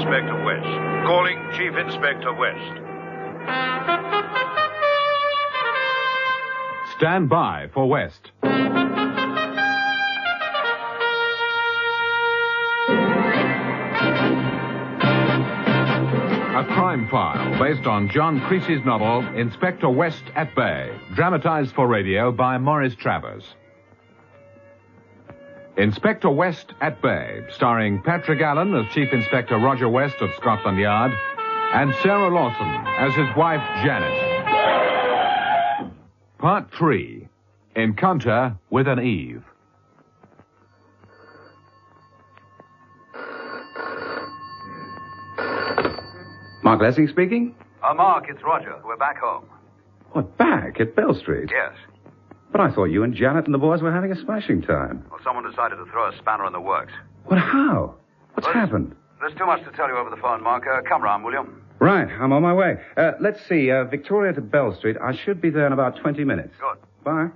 Inspector West. Calling Chief Inspector West. Stand by for West. A crime file based on John Creasy's novel, Inspector West at Bay, dramatized for radio by Maurice Travers. Inspector West at Bay, starring Patrick Allen as Chief Inspector Roger West of Scotland Yard, and Sarah Lawson as his wife, Janet. Part 3, Encounter with an Eve. Mark Lessing speaking? Mark, it's Roger. We're back home. What, back at Bell Street? Yes. But I thought you and Janet and the boys were having a smashing time. Well, someone decided to throw a spanner in the works. What, how? What's happened? There's too much to tell you over the phone, Mark. Come round, will you? Right, I'm on my way. Let's see, Victoria to Bell Street. I should be there in about 20 minutes. Good. Bye.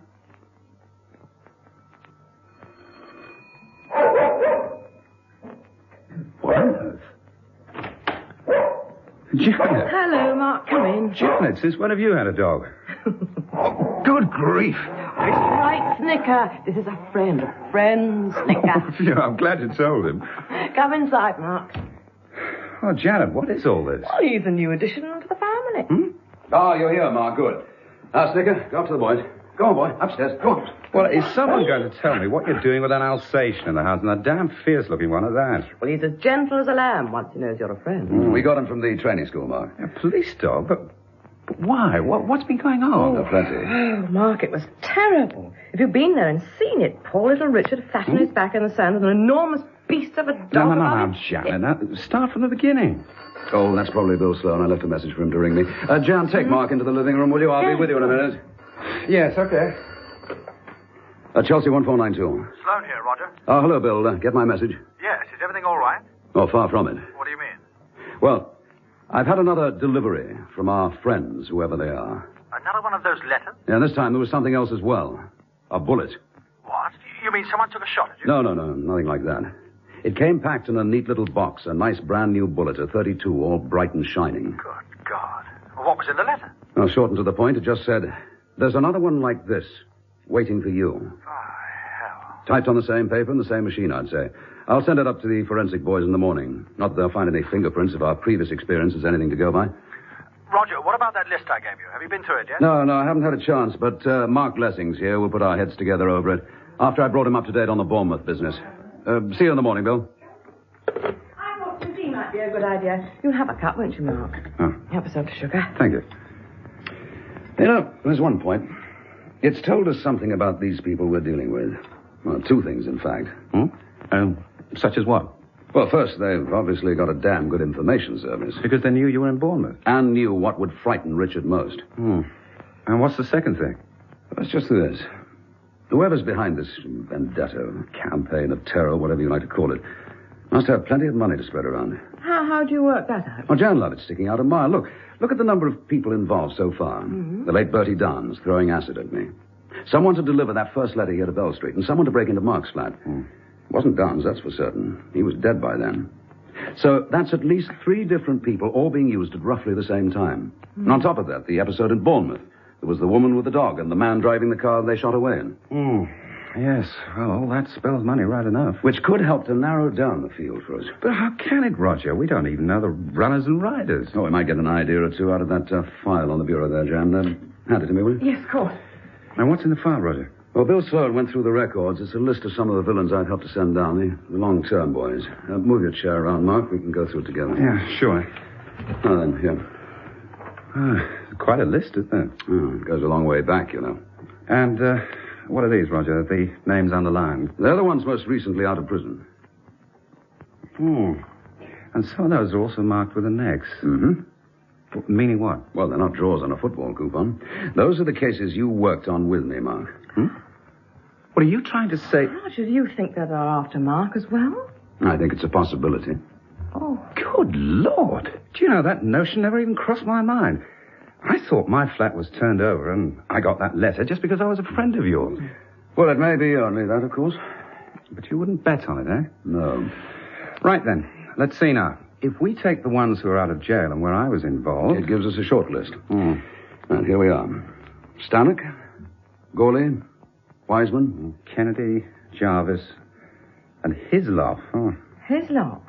What on earth? Janet. Hello, Mark. Come in. Janet, since when have you had a dog? Good grief. It's right, Snicker. This is a friend. A friend, Snicker. Yeah, I'm glad you told him. Come inside, Mark. Oh, Janet, what is all this? Oh, he's a new addition to the family. Oh, you're here, Mark. Good. Now, Snicker, go up to the boys. Go on, boy. Upstairs. Go on. Well, is someone going to tell me what you're doing with an Alsatian in the house, and a damn fierce-looking one at that? Well, he's as gentle as a lamb once he knows you're a friend. We got him from the training school, Mark. A police dog? But why? What's been going on? Plenty. Oh, Mark, it was terrible. If you'd been there and seen it, poor little Richard flat on his back in the sand with an enormous beast of a dog. No, Janet. Now, start from the beginning. Oh, that's probably Bill Sloan. I left a message for him to ring me. Jan, take Mark into the living room, will you? I'll be with you in a minute. Yes, okay. Chelsea 1492. Sloan here, Roger. Oh, hello, Bill. Get my message? Yes, is everything all right? Oh, far from it. What do you mean? Well, I've had another delivery from our friends, whoever they are. Another one of those letters? Yeah, this time there was something else as well. A bullet. What? You mean someone took a shot at you? No, nothing like that. It came packed in a neat little box, a nice brand new bullet, a .32, all bright and shining. Good God. Well, what was in the letter? Now, short and to the point, it just said, "There's another one like this, waiting for you." Oh, hell. Typed on the same paper and the same machine, I'd say. I'll send it up to the forensic boys in the morning. Not that they'll find any fingerprints if our previous experience is anything to go by. Roger, what about that list I gave you? Have you been through it yet? No, I haven't had a chance, but Mark Lessing's here. We'll put our heads together over it. After I brought him up to date on the Bournemouth business. See you in the morning, Bill. I thought some tea might be a good idea. You'll have a cup, won't you, Mark? Oh. Help yourself to sugar. Thank you. You know, there's one point. It's told us something about these people we're dealing with. Well, two things, in fact. Such as what? Well, first, they've obviously got a damn good information service. Because they knew you were in Bournemouth. And knew what would frighten Richard most. And what's the second thing? Well, it's just this. Whoever's behind this vendetta, campaign of terror, whatever you like to call it, must have plenty of money to spread around. How do you work that out? Well, Jan Lovett's sticking out a mile. Look at the number of people involved so far. The late Bertie Downs throwing acid at me. Someone to deliver that first letter here to Bell Street, and someone to break into Mark's flat. It wasn't Downs, that's for certain. He was dead by then. So that's at least 3 different people, all being used at roughly the same time. And on top of that, the episode in Bournemouth. There was the woman with the dog and the man driving the car they shot away in. Yes, well, all that spells money right enough. Which could help to narrow down the field for us. But how can it, Roger? We don't even know the runners and riders. Oh, we might get an idea or two out of that file on the bureau there, Jan. Hand it to me, will you? Yes, of course. Now, what's in the file, Roger? Well, Bill Sloan went through the records. It's a list of some of the villains I'd helped to send down, the long-term boys. Move your chair around, Mark. We can go through it together. Yeah, sure. Oh, then, here. Quite a list, isn't it? Oh, it goes a long way back, you know. And what are these, Roger? The names underlined? They're the ones most recently out of prison. And some of those are also marked with an X. Meaning what? Well, they're not draws on a football coupon. Those are the cases you worked on with me, Mark. What are you trying to say? Roger, do you think that they're after Mark as well? I think it's a possibility. Oh. Good Lord. Do you know, that notion never even crossed my mind. I thought my flat was turned over and I got that letter just because I was a friend of yours. Well, it may be only that, of course. But you wouldn't bet on it, eh? No. Right then. Let's see now. if we take the ones who are out of jail and where I was involved... It gives us a short list. And here we are. Stanek, Gawley, Wiseman, Kennedy, Jarvis, and Hislop. Hislop?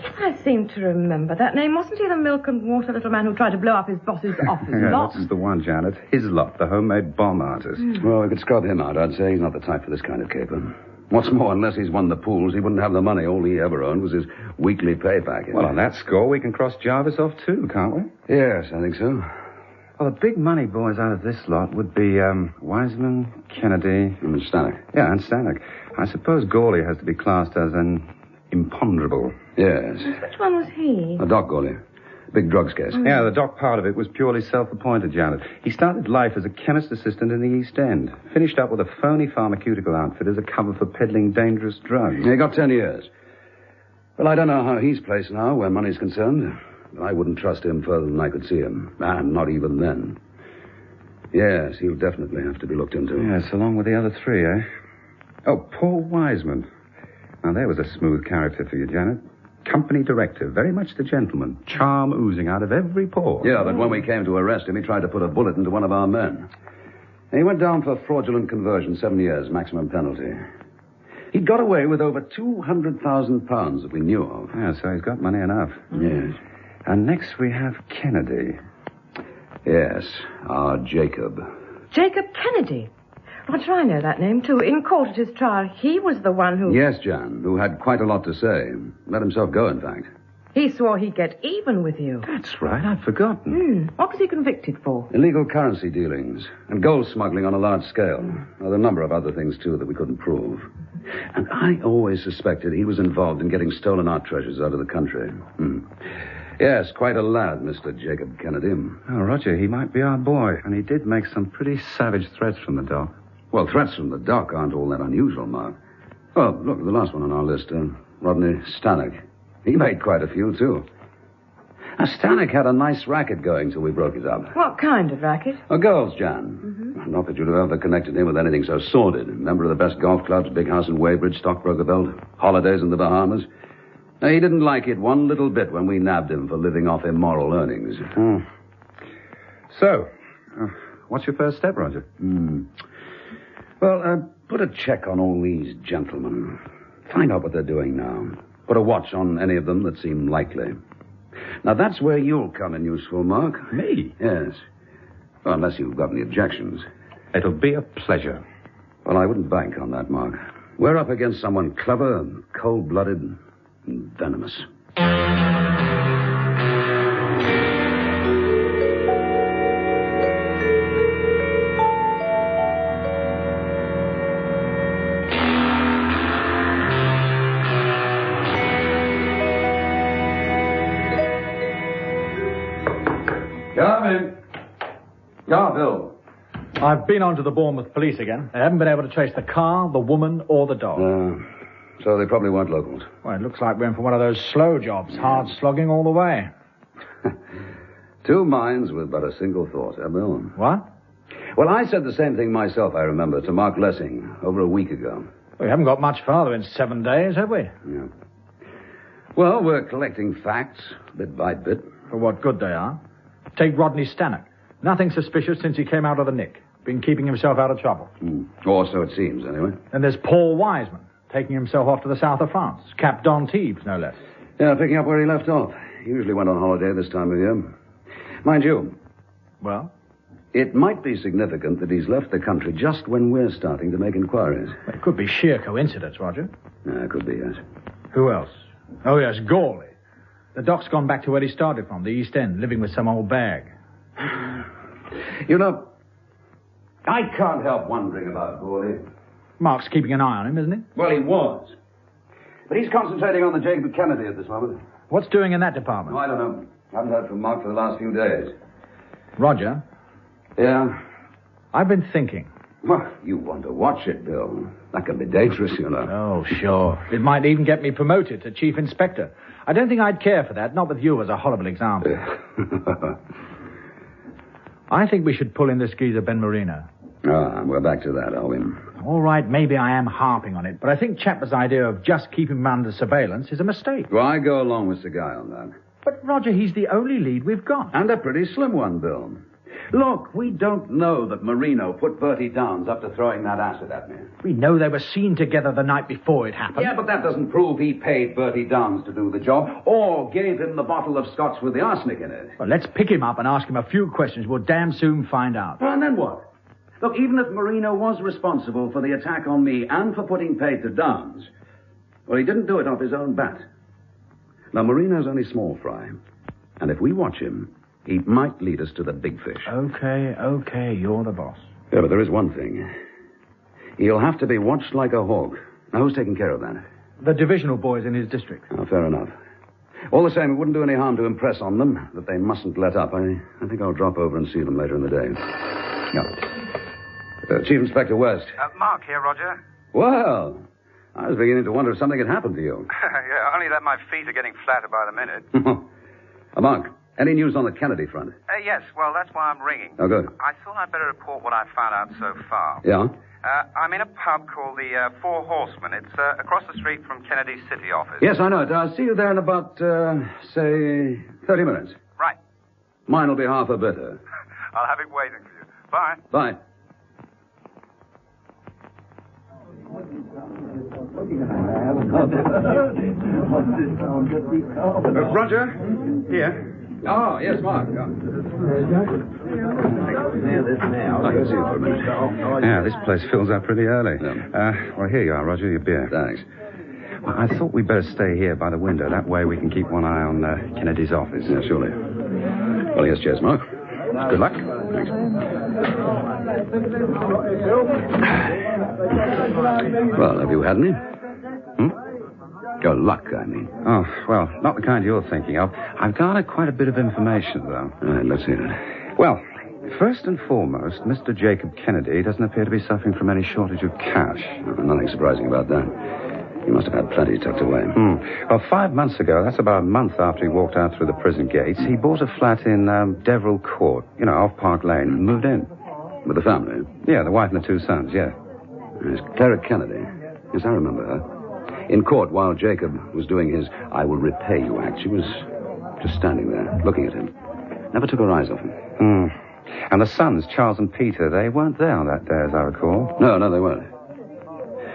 Yes, I seem to remember that name. Wasn't he the milk and water little man who tried to blow up his boss's office? Yeah, that's the one, Janet. Hislop, the homemade bomb artist. Well, we could scrub him out. I'd say he's not the type for this kind of caper. What's more, unless he's won the pools, he wouldn't have the money. All he ever owned was his weekly pay packet. Well, on that score, we can cross Jarvis off, too, can't we? Yes, I think so. Well, the big money boys out of this lot would be Wiseman, Kennedy... And Stanek. Yeah, and Stanek. I suppose Gawley has to be classed as an imponderable. Yes. Which one was he? Doc Gawley. Big drugs case. Yeah, the doc part of it was purely self-appointed, Janet. He started life as a chemist assistant in the East End. Finished up with a phony pharmaceutical outfit as a cover for peddling dangerous drugs. He got 10 years. Well, I don't know how he's placed now where money's concerned. I wouldn't trust him further than I could see him. And not even then. Yes, he'll definitely have to be looked into. Yes, along with the other three, eh? Oh, Paul Wiseman. Now, there was a smooth character for you, Janet. Company director, very much the gentleman. Charm oozing out of every pore. Yeah, but when we came to arrest him, he tried to put a bullet into one of our men. And he went down for fraudulent conversion, 7 years, maximum penalty. He'd got away with over £200,000 that we knew of. Yeah, so he's got money enough. Yes. And next we have Kennedy. Yes, our Jacob. Jacob Kennedy. Roger, I know that name, too. In court at his trial, he was the one who... Yes, Jan, who had quite a lot to say. Let himself go, in fact. He swore he'd get even with you. That's right, I'd forgotten. What was he convicted for? Illegal currency dealings and gold smuggling on a large scale. Well, a number of other things, too, that we couldn't prove. And I always suspected he was involved in getting stolen art treasures out of the country. Yes, quite a lad, Mr. Jacob Kennedy. Oh, Roger, he might be our boy. And he did make some pretty savage threats from the dock. Well, threats from the dock aren't all that unusual, Mark. Oh, look, the last one on our list, Rodney Stanek. He made quite a few, too. Now, Stanek had a nice racket going till we broke it up. What kind of racket? Girls, Jan. Not that you'd have ever connected him with anything so sordid. Member of the best golf clubs, big house in Weybridge, stockbroker belt, holidays in the Bahamas. Now, he didn't like it one little bit when we nabbed him for living off immoral earnings. So, what's your first step, Roger? Well, put a check on all these gentlemen. Find out what they're doing now. Put a watch on any of them that seem likely. Now, that's where you'll come in useful, Mark. Me? Yes. Well, unless you've got any objections. It'll be a pleasure. Well, I wouldn't bank on that, Mark. We're up against someone clever and cold-blooded and venomous. Come in. Yeah, Bill. I've been on to the Bournemouth police again. They haven't been able to trace the car, the woman, or the dog. So they probably weren't locals. Well, it looks like we're in for one of those slow jobs, hard slogging all the way. Two minds with but a single thought, Bill? What? Well, I said the same thing myself, I remember, to Mark Lessing over a week ago. We haven't got much farther in 7 days, have we? Yeah. Well, we're collecting facts, bit by bit. For what good they are. Take Rodney Stanek. Nothing suspicious since he came out of the nick. Been keeping himself out of trouble. Or so it seems, anyway. And there's Paul Wiseman, taking himself off to the south of France. Cap d'Antibes, no less. Yeah, picking up where he left off. He usually went on holiday this time of year. Mind you, Well? it might be significant that he's left the country just when we're starting to make inquiries. It could be sheer coincidence, Roger. It could be, yes. Who else? Oh, yes, Gawley. The doc's gone back to where he started from, the East End, living with some old bag. You know, I can't help wondering about Gawley. Mark's keeping an eye on him, isn't he? Well, he was. But he's concentrating on the Jacob Kennedy at this moment. What's doing in that department? Oh, I don't know. I haven't heard from Mark for the last few days. Roger, Yeah? I've been thinking. Well, you want to watch it, Bill. That can be dangerous, you know. Oh, sure. It might even get me promoted to chief inspector. I don't think I'd care for that, not with you as a horrible example. I think we should pull in this geezer Ben Marino. We're back to that, are we? All right, maybe I am harping on it, but I think Chapman's idea of just keeping him under surveillance is a mistake. Well, I go along with the guy on that. But, Roger, he's the only lead we've got. And a pretty slim one, Bill. Look, we don't know that Marino put Bertie Downs up to throwing that acid at me. We know they were seen together the night before it happened. Yeah, but that doesn't prove he paid Bertie Downs to do the job or gave him the bottle of scotch with the arsenic in it. Well, let's pick him up and ask him a few questions. We'll damn soon find out. Well, and then what? Look, even if Marino was responsible for the attack on me and for putting pay to Downs, well, he didn't do it off his own bat. Now, Marino's only small fry. And if we watch him, he might lead us to the big fish. Okay, you're the boss. Yeah, but there is one thing. He'll have to be watched like a hawk. Now, who's taking care of that? The divisional boys in his district. Oh, fair enough. All the same, it wouldn't do any harm to impress on them that they mustn't let up. I think I'll drop over and see them later in the day. Yeah. Chief Inspector West. Mark here, Roger. Well, I was beginning to wonder if something had happened to you. Yeah, only that my feet are getting flatter by the minute. Mark, any news on the Kennedy front? Yes, well, that's why I'm ringing. Oh, good. I thought I'd better report what I found out so far. Yeah? I'm in a pub called the Four Horsemen. It's across the street from Kennedy's city office. Yes, I know it. I'll see you there in about, say, 30 minutes. Right. Mine will be half a bitter. I'll have it waiting for you. Bye. Bye. Roger? Here. Oh, yes, Mark. I can see you for a minute. Yeah, this place fills up pretty early. Yeah. Well, here you are, Roger, your beer. Thanks. Well, I thought we'd better stay here by the window. That way we can keep one eye on Kennedy's office. Yeah, surely. Well, yes, cheers, Mark. Good luck. Thanks. Well, have you had any? Good luck, I mean. Oh, well, not the kind you're thinking of. I've garnered quite a bit of information, though. All right, let's hear it. Well, first and foremost, Mr. Jacob Kennedy doesn't appear to be suffering from any shortage of cash. Nothing surprising about that. He must have had plenty tucked away. Well, 5 months ago, that's about a month after he walked out through the prison gates, he bought a flat in Deverell Court, off Park Lane, and moved in. With the family? Yeah, the wife and the 2 sons, yeah. Yes, Clara Kennedy. Yes, I remember her. In court, while Jacob was doing his I will repay you act, she was just standing there, looking at him. Never took her eyes off him. And the sons, Charles and Peter, they weren't there on that day, as I recall. No, they weren't.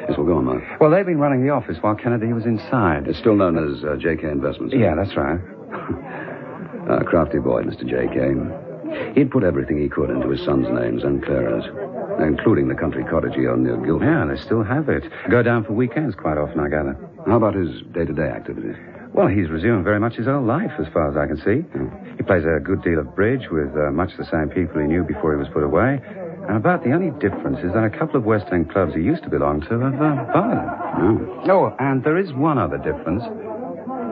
Yes, well, go on, Mark. Well, they've been running the office while Kennedy was inside. It's still known as JK Investments. Yeah, that's right. Crafty boy, Mr. JK. He'd put everything he could into his son's names and Clara's, including the country cottage he owned near Guildford. Yeah, they still have it. Go down for weekends quite often, I gather. How about his day-to-day activities? Well, he's resumed very much his old life, as far as I can see. He plays a good deal of bridge with much the same people he knew before he was put away. And about the only difference is that a couple of West End clubs he used to belong to have barred. Oh, and there is one other difference.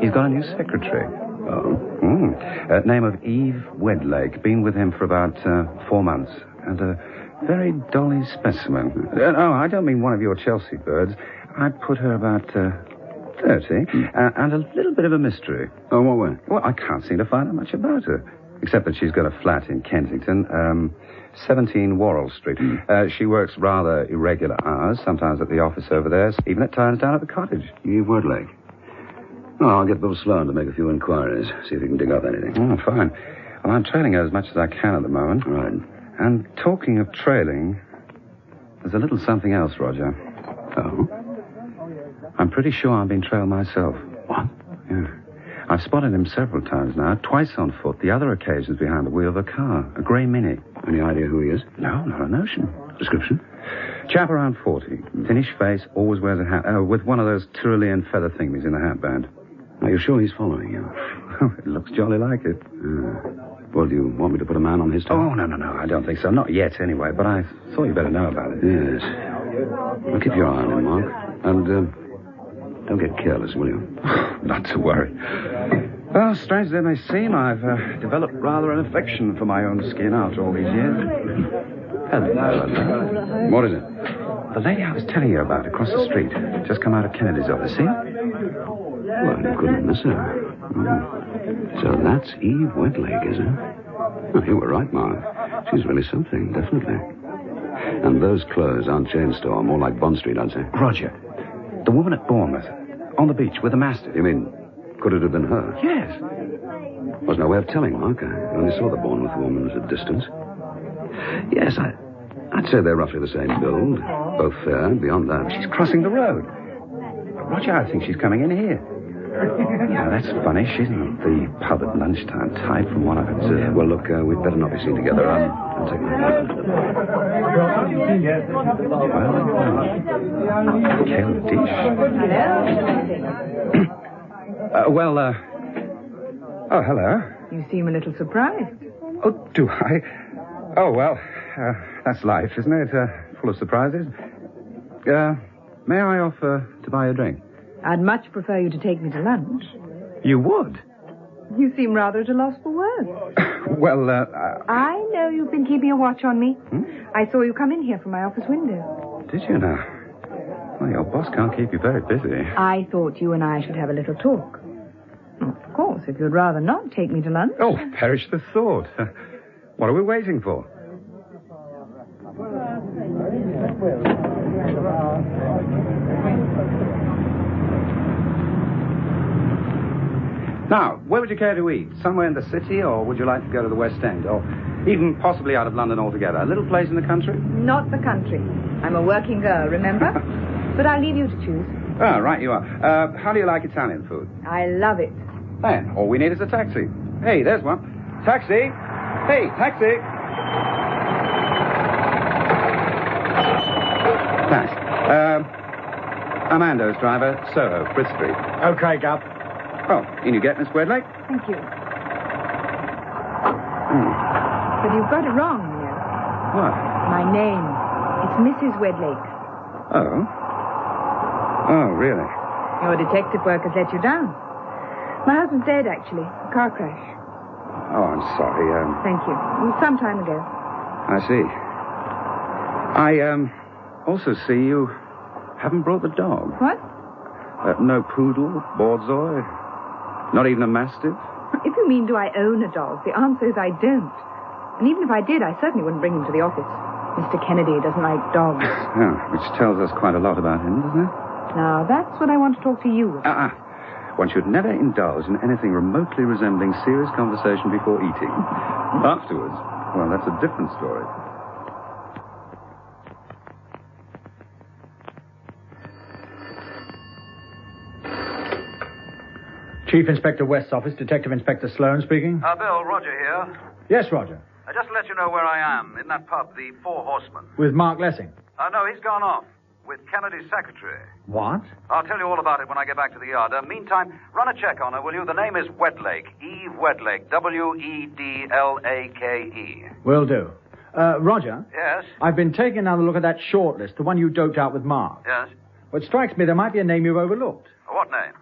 He's got a new secretary. Name of Eve Wedlake. Been with him for about 4 months. And a very dolly specimen. No, I don't mean one of your Chelsea birds. I'd put her about 30. And a little bit of a mystery. Oh, what way? Well, I can't seem to find out much about her. Except that she's got a flat in Kensington. 17 Worrell Street. She works rather irregular hours, sometimes at the office over there, even at times down at the cottage. Eve Wedlake. Oh, I'll get Bill Sloan to make a few inquiries, see if he can dig up anything. Oh, fine. Well, I'm trailing her as much as I can at the moment. Right. And talking of trailing, there's a little something else, Roger. Oh? I'm pretty sure I've been trailed myself. What? Yeah. I've spotted him several times now, twice on foot, the other occasions behind the wheel of a car, a grey Mini. Any idea who he is? No, not a notion. Description? Chap around 40, thinnish face, always wears a hat, with one of those Tyrolean feather thingies in the hat band. Are you sure he's following you? It looks jolly like it. Well, do you want me to put a man on his tail? Oh, no, I don't think so. Not yet, anyway, but I thought you better know about it. Yes. Well, keep your eye on him, Mark. And, don't get careless, will you? Not to worry. Well, strange as it may seem, I've developed rather an affection for my own skin after all these years. Hello. What is it? The lady I was telling you about across the street. Just come out of Kennedy's office, see? Well, you couldn't miss her. So that's Eve Wedlake, is it? Oh, you were right, Mark. She's really something, definitely. And those clothes aren't Jane's store, more like Bond Street, I'd say. Roger, the woman at Bournemouth, on the beach with the mastiff. You mean, could it have been her? Yes. Was no way of telling, Mark. I only saw the Bournemouth woman at a distance. Yes, I'd say they're roughly the same build. Both fair, beyond that. She's crossing the road. Roger, I think she's coming in here. Yeah, that's funny. She's not the pub at lunchtime type from what I've observed. Well, look, we'd better not be seen together. I'll take my hand. Oh, hello. You seem a little surprised. Oh, do I? Oh, well, that's life, isn't it? Full of surprises. May I offer to buy a drink? I'd much prefer you to take me to lunch. You would? You seem rather at a loss for words. Well, I know you've been keeping a watch on me. I saw you come in here from my office window. Did you now? Well, your boss can't keep you very busy. I thought you and I should have a little talk. Of course, if you'd rather not take me to lunch. Oh, perish the thought. What are we waiting for? Now, where would you care to eat? Somewhere in the city, or would you like to go to the West End? Or even possibly out of London altogether? A little place in the country? Not the country. I'm a working girl, remember? But I'll leave you to choose. Oh, right you are. How do you like Italian food? I love it. Then, all we need is a taxi. Hey, there's one. Taxi! Hey, taxi! Thanks. Amando's driver, Soho, Frith Street. Okay, Gov. Oh, in you get, Miss Wedlake? Thank you. But you've got it wrong, you know. What? My name. It's Mrs. Wedlake. Oh? Oh, really? Your detective work has let you down. My husband's dead, actually. A car crash. Oh, I'm sorry. Thank you. It was some time ago. I see. I, also see you haven't brought the dog. What? No poodle, borzoi, not even a mastiff? If you mean do I own a dog, the answer is I don't. And even if I did, I certainly wouldn't bring him to the office. Mr. Kennedy doesn't like dogs. Yeah, which tells us quite a lot about him, doesn't it? Now, that's what I want to talk to you about. One should never indulge in anything remotely resembling serious conversation before eating. Afterwards, well, that's a different story. Chief Inspector West's office, Detective Inspector Sloan speaking. Bill, Roger here. Yes, Roger. Just to let you know where I am, in that pub, the Four Horsemen. With Mark Lessing. No, he's gone off. With Kennedy's secretary. What? I'll tell you all about it when I get back to the yard. Meantime, run a check on her, will you? The name is Wedlake. Eve Wedlake. Wedlake. Will do. Roger? Yes? I've been taking another look at that short list, the one you doped out with Mark. Yes? Well, it strikes me there might be a name you've overlooked. What name?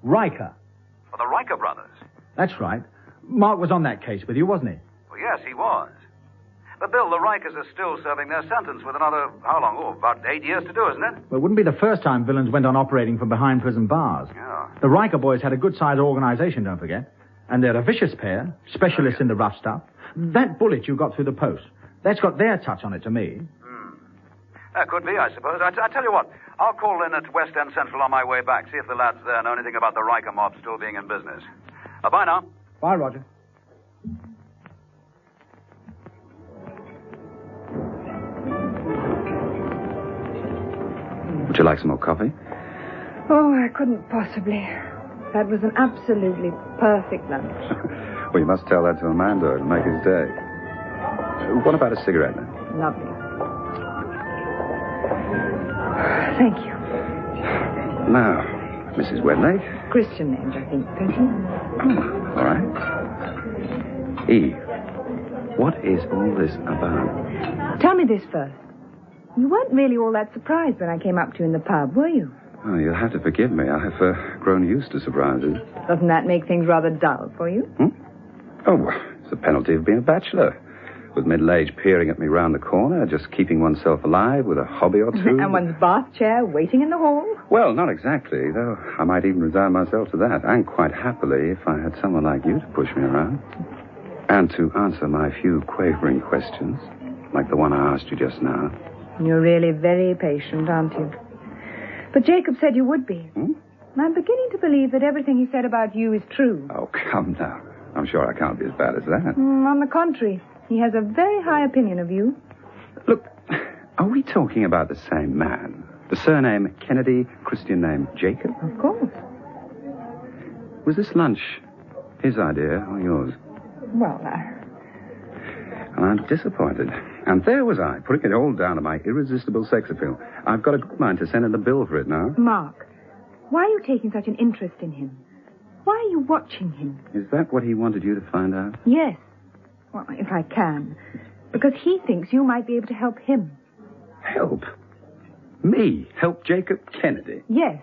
Riker. The Riker brothers. That's right. Mark was on that case with you, wasn't he? Well, yes, he was. But, Bill, the Rikers are still serving their sentence with another, how long? Oh, about 8 years to do, isn't it? Well, it wouldn't be the first time villains went on operating from behind prison bars. Yeah. The Riker boys had a good-sized organization, don't forget. And they're a vicious pair, specialists in the rough stuff. That bullet you got through the post, that's got their touch on it to me. That could be, I suppose. I tell you what, I'll call in at West End Central on my way back, see if the lads there know anything about the Riker mob still being in business. Bye now. Bye, Roger. Would you like some more coffee? Oh, I couldn't possibly. That was an absolutely perfect lunch. Well, you must tell that to Amanda. It'll make his day. What about a cigarette, then? Lovely. Thank you. Now, Mrs. Wedlake. Christian names, I think, don't you? All right. Eve, what is all this about? Tell me this first. You weren't really all that surprised when I came up to you in the pub, were you? Oh, you'll have to forgive me. I have grown used to surprises. Doesn't that make things rather dull for you? Oh, well, it's the penalty of being a bachelor. With middle age peering at me round the corner, just keeping oneself alive with a hobby or two. And one's bath chair waiting in the hall? Well, not exactly, though I might even resign myself to that, and quite happily if I had someone like you to push me around. And to answer my few quavering questions, like the one I asked you just now. You're really very patient, aren't you? But Jacob said you would be. I'm beginning to believe that everything he said about you is true. Oh, come now. I'm sure I can't be as bad as that. On the contrary, he has a very high opinion of you. Look, are we talking about the same man? The surname Kennedy, Christian name Jacob? Of course. Was this lunch his idea or yours? Well, And I'm disappointed. And there was I, putting it all down to my irresistible sex appeal. I've got a good mind to send in the bill for it now. Mark, why are you taking such an interest in him? Why are you watching him? Is that what he wanted you to find out? Yes. Well, if I can. Because he thinks you might be able to help him. Help? Me? Help Jacob Kennedy? Yes.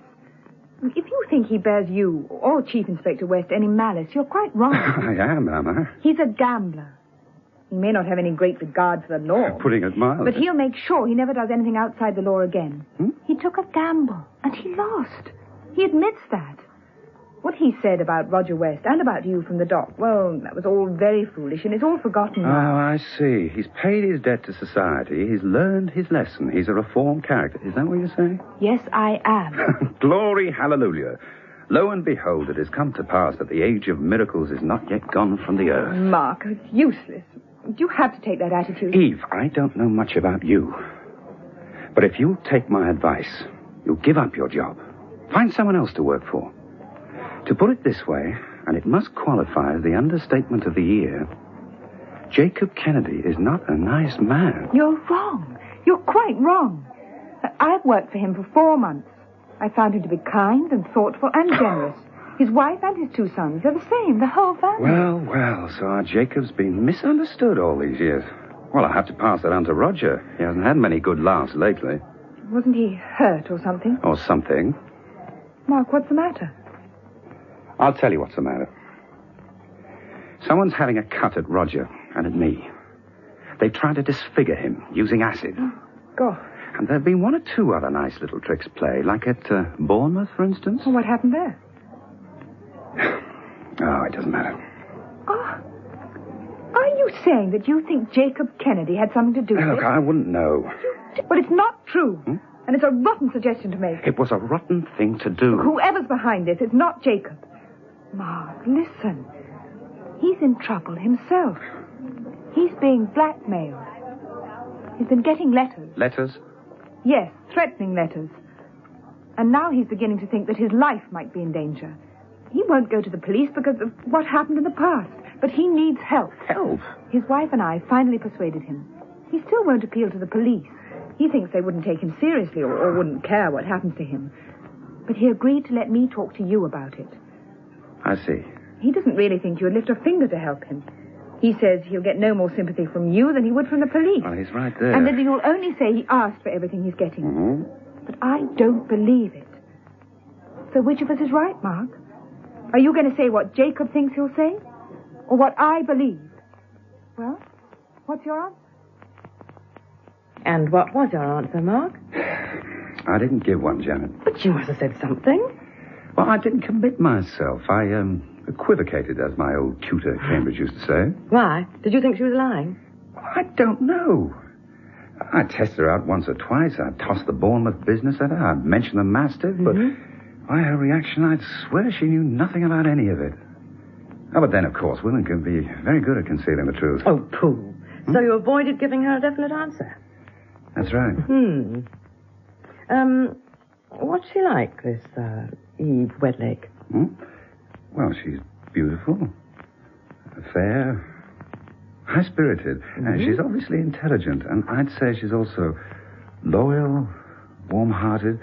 If you think he bears you or Chief Inspector West any malice, you're quite wrong. I am, I? He's a gambler. He may not have any great regard for the law. Putting it mildly. But he'll make sure he never does anything outside the law again. He took a gamble, and he lost. He admits that. What he said about Roger West and about you from the dock, well, that was all very foolish, and it's all forgotten now. Oh, I see. He's paid his debt to society. He's learned his lesson. He's a reformed character. Is that what you're saying? Yes, I am. Glory, hallelujah. Lo and behold, it has come to pass that the age of miracles is not yet gone from the earth. Mark, it's useless. You have to take that attitude. Eve, I don't know much about you. But if you'll take my advice, you'll give up your job. Find someone else to work for. To put it this way, and it must qualify as the understatement of the year, Jacob Kennedy is not a nice man. You're wrong. You're quite wrong. I've worked for him for 4 months. I found him to be kind and thoughtful and generous. His wife and his 2 sons, they're the same, the whole family. Well, so our Jacob's been misunderstood all these years. Well, I have to pass that on to Roger. He hasn't had many good laughs lately. Wasn't he hurt or something? Or something. Mark, what's the matter? I'll tell you what's the matter. Someone's having a cut at Roger and at me. They've tried to disfigure him using acid. God. And there have been 1 or 2 other nice little tricks played, like at Bournemouth, for instance. Well, what happened there? Oh, it doesn't matter. Oh. Are you saying that you think Jacob Kennedy had something to do with it? Look, I wouldn't know. But it's not true. And it's a rotten suggestion to make. It was a rotten thing to do. Whoever's behind this, it's not Jacob. Mark, listen. He's in trouble himself. He's being blackmailed. He's been getting letters. Letters? Yes, threatening letters. And now he's beginning to think that his life might be in danger. He won't go to the police because of what happened in the past. But he needs help. Help? His wife and I finally persuaded him. He still won't appeal to the police. He thinks they wouldn't take him seriously or wouldn't care what happens to him. But he agreed to let me talk to you about it. I see. He doesn't really think you would lift a finger to help him. He says he'll get no more sympathy from you than he would from the police. Well, he's right there. And that you'll only say he asked for everything he's getting. But I don't believe it. So which of us is right, Mark? Are you going to say what Jacob thinks he'll say? Or what I believe? Well, what's your answer? And what was your answer, Mark? I didn't give one, Janet. But you must have said something. Well, I didn't commit myself. I equivocated, as my old tutor at Cambridge used to say. Why? Did you think she was lying? I don't know. I tested her out once or twice. I tossed the Bournemouth business at her. I mentioned the Mastiff, but by her reaction, I'd swear she knew nothing about any of it. Oh, but then, of course, women can be very good at concealing the truth. Oh, pooh. So you avoided giving her a definite answer? That's right. What's she like, this, Eve Wedlake? Well, she's beautiful, fair, high-spirited. She's obviously intelligent, and I'd say she's also loyal, warm-hearted,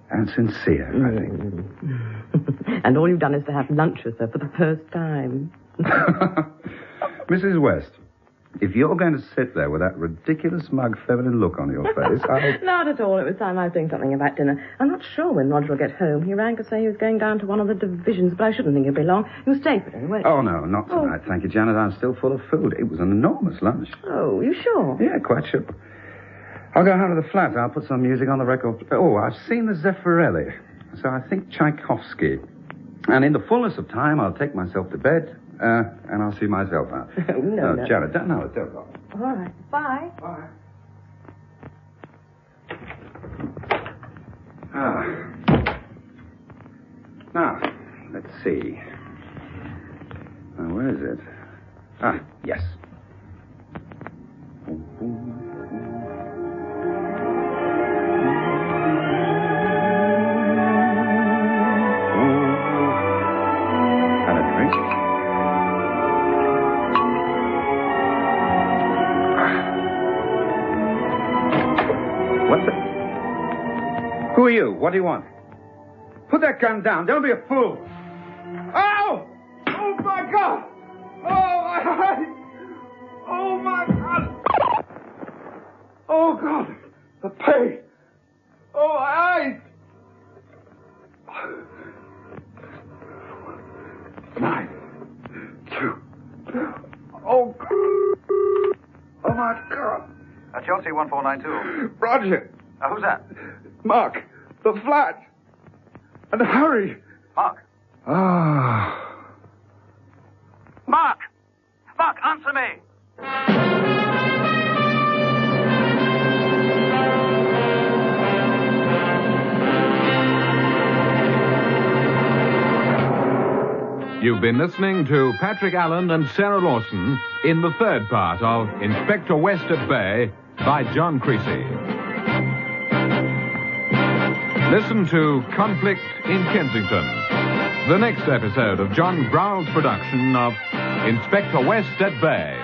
and sincere, I think. And all you've done is to have lunch with her for the first time. Mrs. West, if you're going to sit there with that ridiculous smug feminine look on your face, Not at all. It was time I was doing something about dinner. I'm not sure when Roger will get home. He rang to say he was going down to one of the divisions, but I shouldn't think he'll be long. You'll stay for dinner, won't you? Oh, no, not tonight. Thank you, Janet. I'm still full of food. It was an enormous lunch. Oh, you sure? Yeah, quite sure. I'll go home to the flat. I'll put some music on the record. Oh, I've seen the Zeffirelli, so I think Tchaikovsky. And in the fullness of time, I'll take myself to bed, and I'll see myself out. No. Janet, don't. All right. Bye. Bye. Now, let's see. Where is it? Yes. Had a drink? What the? Who are you? What do you want? Put that gun down. Don't be a fool. Ow! Oh, my God! Oh, my eyes! Oh, my God! Oh, God! The pain! Oh, my eyes! 9, 2. Oh, God! Oh, my God! Chelsea 1492. Roger! Who's that? Mark, the flat! And hurry! Mark. Mark! Mark, answer me! You've been listening to Patrick Allen and Sarah Lawson in the third part of Inspector West at Bay by John Creasy. Listen to Conflict in Kensington, the next episode of John Browell's production of Inspector West at Bay.